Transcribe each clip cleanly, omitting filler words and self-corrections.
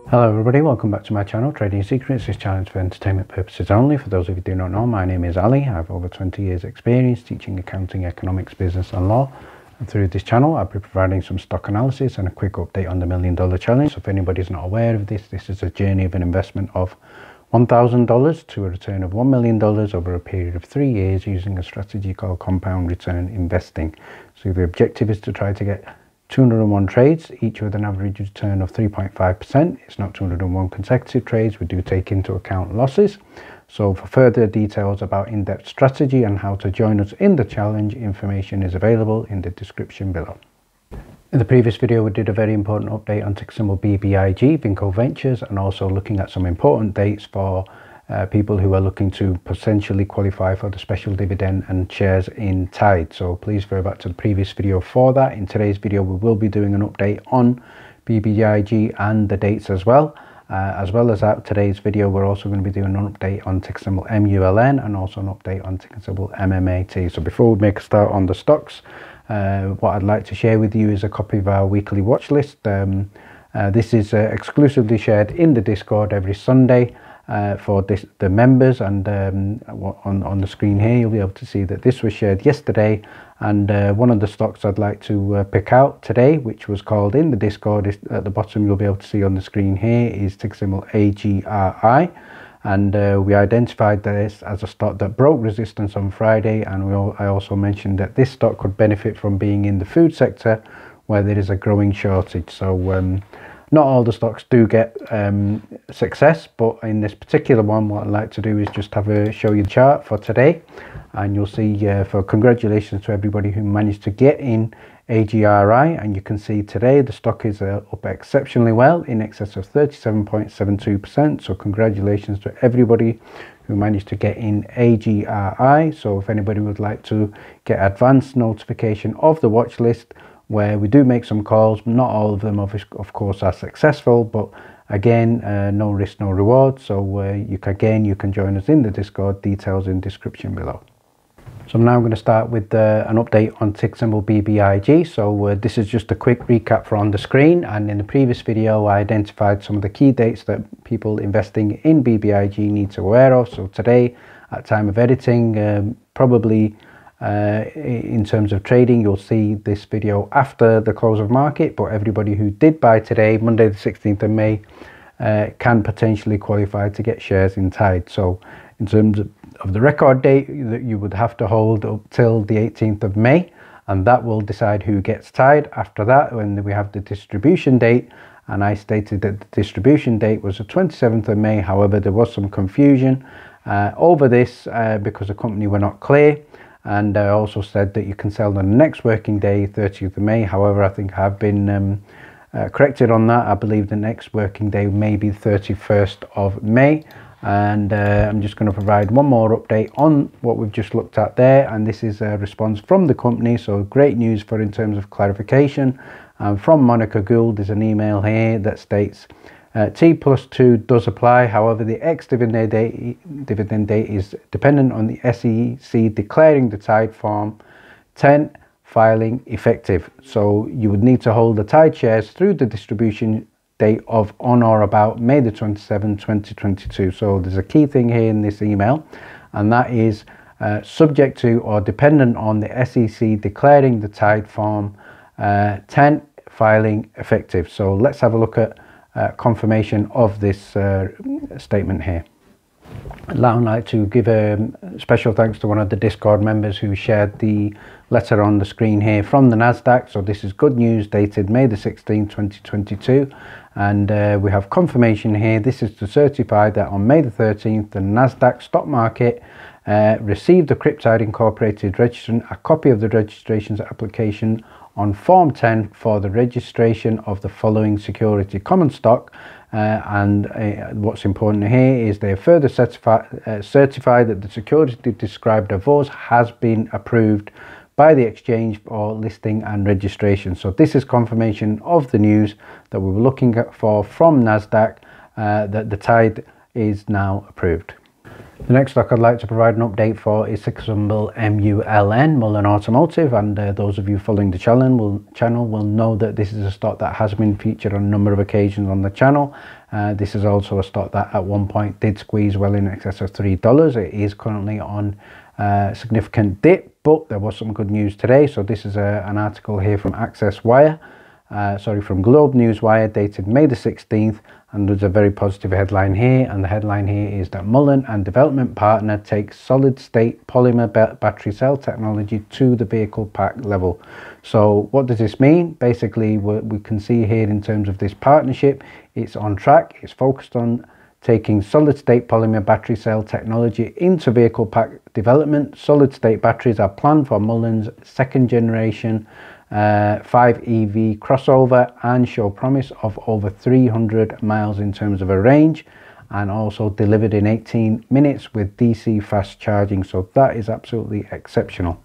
Hello everybody, welcome back to my channel, Trading Secrets. This channel is for entertainment purposes only. For those of you who do not know, my name is Ali. I have over 20 years experience teaching accounting, economics, business and law. And through this channel, I'll be providing some stock analysis and a quick update on the $1 Million Challenge. So if anybody's not aware of this, this is a journey of an investment of $1,000 to a return of $1 million over a period of 3 years using a strategy called compound return investing. So the objective is to try to get 201 trades, each with an average return of 3.5%. It's not 201 consecutive trades. We do take into account losses. So for further details about in-depth strategy and how to join us in the challenge, information is available in the description below. In the previous video, we did a very important update on ticker symbol BBIG, Vinco Ventures, and also looking at some important dates for people who are looking to potentially qualify for the special dividend and shares in TYDE. So please refer back to the previous video for that. In today's video, we will be doing an update on BBIG and the dates as well. As well as that, today's video, we're also going to be doing an update on ticker symbol MULN and also an update on ticker symbol MMAT. So before we make a start on the stocks, what I'd like to share with you is a copy of our weekly watch list. This is exclusively shared in the Discord every Sunday. For the members, and on the screen here you'll be able to see that this was shared yesterday, and one of the stocks I'd like to pick out today, which was called in the Discord, is at the bottom you'll be able to see on the screen here, is ticker symbol AGRI, and we identified this as a stock that broke resistance on Friday, and I also mentioned that this stock could benefit from being in the food sector where there is a growing shortage. So not all the stocks do get success, but in this particular one, what I'd like to do is just show you the chart for today, and you'll see for congratulations to everybody who managed to get in AGRI, and you can see today the stock is up exceptionally well, in excess of 37.72%. So congratulations to everybody who managed to get in AGRI. So if anybody would like to get advanced notification of the watch list, where we do make some calls, not all of them of course are successful, but again, no risk, no reward. So you can join us in the Discord, details in description below. So I'm now going to start with an update on ticker symbol BBIG. So this is just a quick recap for on the screen, and in the previous video I identified some of the key dates that people investing in BBIG need to be aware of. So today, at time of editing, probably in terms of trading, you'll see this video after the close of market, but everybody who did buy today, Monday the 16th of May, can potentially qualify to get shares in TYDE. So in terms of the record date, that you would have to hold up till the 18th of May, and that will decide who gets TYDE. After that, when we have the distribution date, and I stated that the distribution date was the 27th of May. However, there was some confusion over this because the company were not clear. And I also said that you can sell on the next working day, 30th of May. However, I think I've been corrected on that. I believe the next working day may be 31st of May. And I'm just going to provide one more update on what we've just looked at there. And this is a response from the company. So great news in terms of clarification. From Monica Gould, there's an email here that states, T+2 does apply. However, the ex-dividend date is dependent on the SEC declaring the TYDE Form 10 filing effective. So you would need to hold the TYDE shares through the distribution date of on or about May the 27th, 2022. So there's a key thing here in this email, and that is subject to or dependent on the SEC declaring the TYDE Form 10 filing effective. So let's have a look at confirmation of this statement here. I'd like to give a special thanks to one of the Discord members who shared the letter on the screen here from the Nasdaq. So this is good news dated May the 16th, 2022, and we have confirmation here. This is to certify that on May the 13th, the Nasdaq stock market received the TYDE Incorporated registrant a copy of the registration's application on Form 10 for the registration of the following security: common stock, and what's important here is they further certify that the security described above has been approved by the exchange for listing and registration. So this is confirmation of the news that we were looking for from Nasdaq, that the TYDE is now approved. The next stock I'd like to provide an update for is ticker symbol MULN, Mullen Automotive, and those of you following the channel will know that this is a stock that has been featured on a number of occasions on the channel. This is also a stock that at one point did squeeze well in excess of $3. It is currently on a significant dip, but there was some good news today. So this is an article here from from Globe Newswire dated May the 16th, and there's a very positive headline here, and the headline here is that Mullen and development partner takes solid state polymer battery cell technology to the vehicle pack level. So what does this mean? Basically, we can see here in terms of this partnership, it's on track. It's focused on taking solid state polymer battery cell technology into vehicle pack development. Solid state batteries are planned for Mullen's second generation 5 EV crossover and show promise of over 300 miles in terms of a range, and also delivered in 18 minutes with DC fast charging. So that is absolutely exceptional.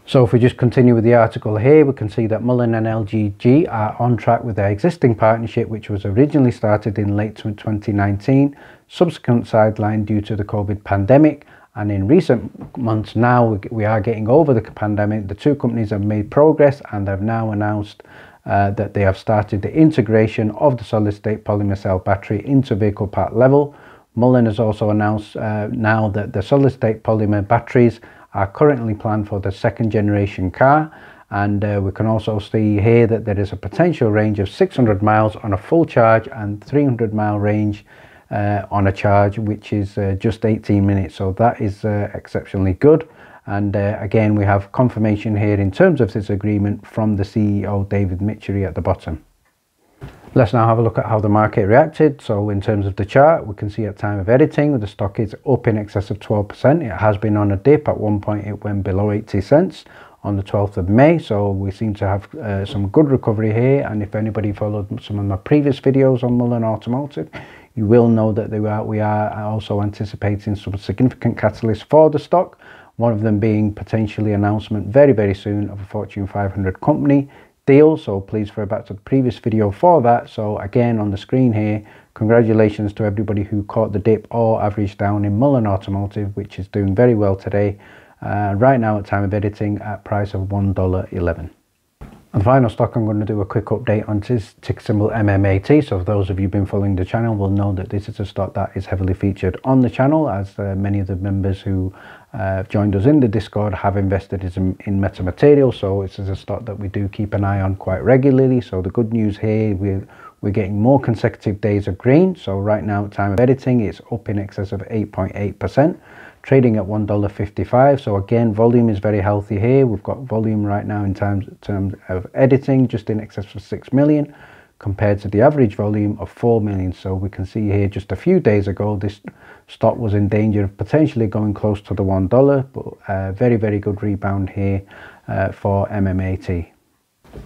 So if we just continue with the article here, we can see that Mullen and LGG are on track with their existing partnership, which was originally started in late 2019, subsequent sideline due to the COVID pandemic. And in recent months now, we are getting over the pandemic. The two companies have made progress and have now announced that they have started the integration of the solid state polymer cell battery into vehicle part level. Mullen has also announced now that the solid state polymer batteries are currently planned for the second generation car. And we can also see here that there is a potential range of 600 miles on a full charge and 300-mile range on a charge, which is just 18 minutes. So that is exceptionally good. And again, we have confirmation here in terms of this agreement from the CEO David Mitchery at the bottom. Let's now have a look at how the market reacted. So in terms of the chart, we can see at time of editing the stock is up in excess of 12%. It has been on a dip. At one point it went below 80 cents on the 12th of May. So we seem to have some good recovery here. And if anybody followed some of my previous videos on Mullen Automotive, you will know that we are also anticipating some significant catalysts for the stock. One of them being potentially announcement very, very soon of a Fortune 500 company deal. So please refer back to the previous video for that. So again, on the screen here, congratulations to everybody who caught the dip or averaged down in Mullen Automotive, which is doing very well today. Right now at time of editing at price of $1.11. And the final stock I'm going to do a quick update on is ticker symbol MMAT. So for those of you who've been following the channel will know that this is a stock that is heavily featured on the channel, as many of the members who joined us in the Discord have invested in Metamaterials. So this is a stock that we do keep an eye on quite regularly. So the good news here, we're getting more consecutive days of green. So right now at time of editing, it's up in excess of 8.8%. Trading at $1.55. So again, volume is very healthy here. We've got volume right now in terms of editing just in excess of 6 million compared to the average volume of 4 million. So we can see here just a few days ago this stock was in danger of potentially going close to the $1, but very, very good rebound here for MMAT.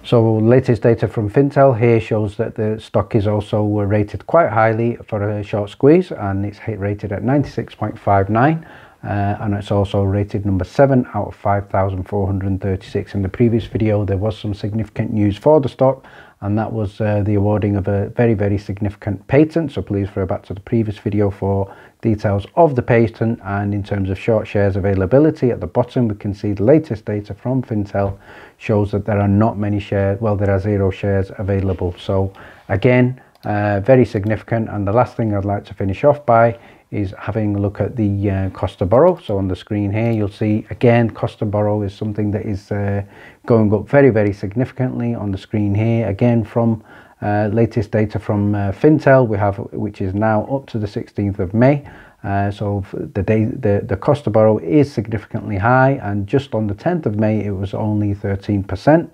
So latest data from Fintel here shows that the stock is also rated quite highly for a short squeeze, and it's rated at 96.59, and it's also rated number 7 out of 5,436. In the previous video there was some significant news for the stock, and that was the awarding of a very, very significant patent. So please refer back to the previous video for details of the patent. And in terms of short shares availability, at the bottom we can see the latest data from Fintel shows that there are not many shares, well, there are 0 shares available. So again, very significant. And the last thing I'd like to finish off by is having a look at the cost to borrow. So on the screen here you'll see again cost to borrow is something that is going up very, very significantly. On the screen here again from latest data from Fintel we have, which is now up to the 16th of May. So the cost to borrow is significantly high, and just on the 10th of May it was only 13%,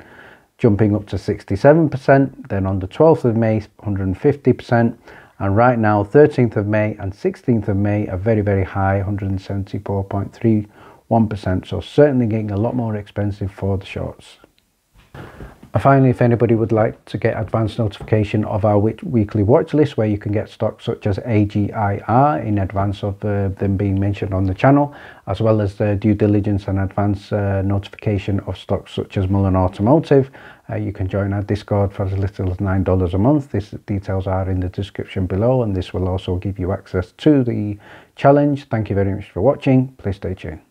jumping up to 67%. Then on the 12th of May 150%, and right now 13th of May and 16th of May are very, very high, 174.31%. So certainly getting a lot more expensive for the shorts. And finally, if anybody would like to get advance notification of our weekly watch list, where you can get stocks such as AGIR in advance of them being mentioned on the channel, as well as the due diligence and advance notification of stocks such as Mullen Automotive, you can join our Discord for as little as $9 a month. These details are in the description below, and this will also give you access to the challenge. Thank you very much for watching. Please stay tuned.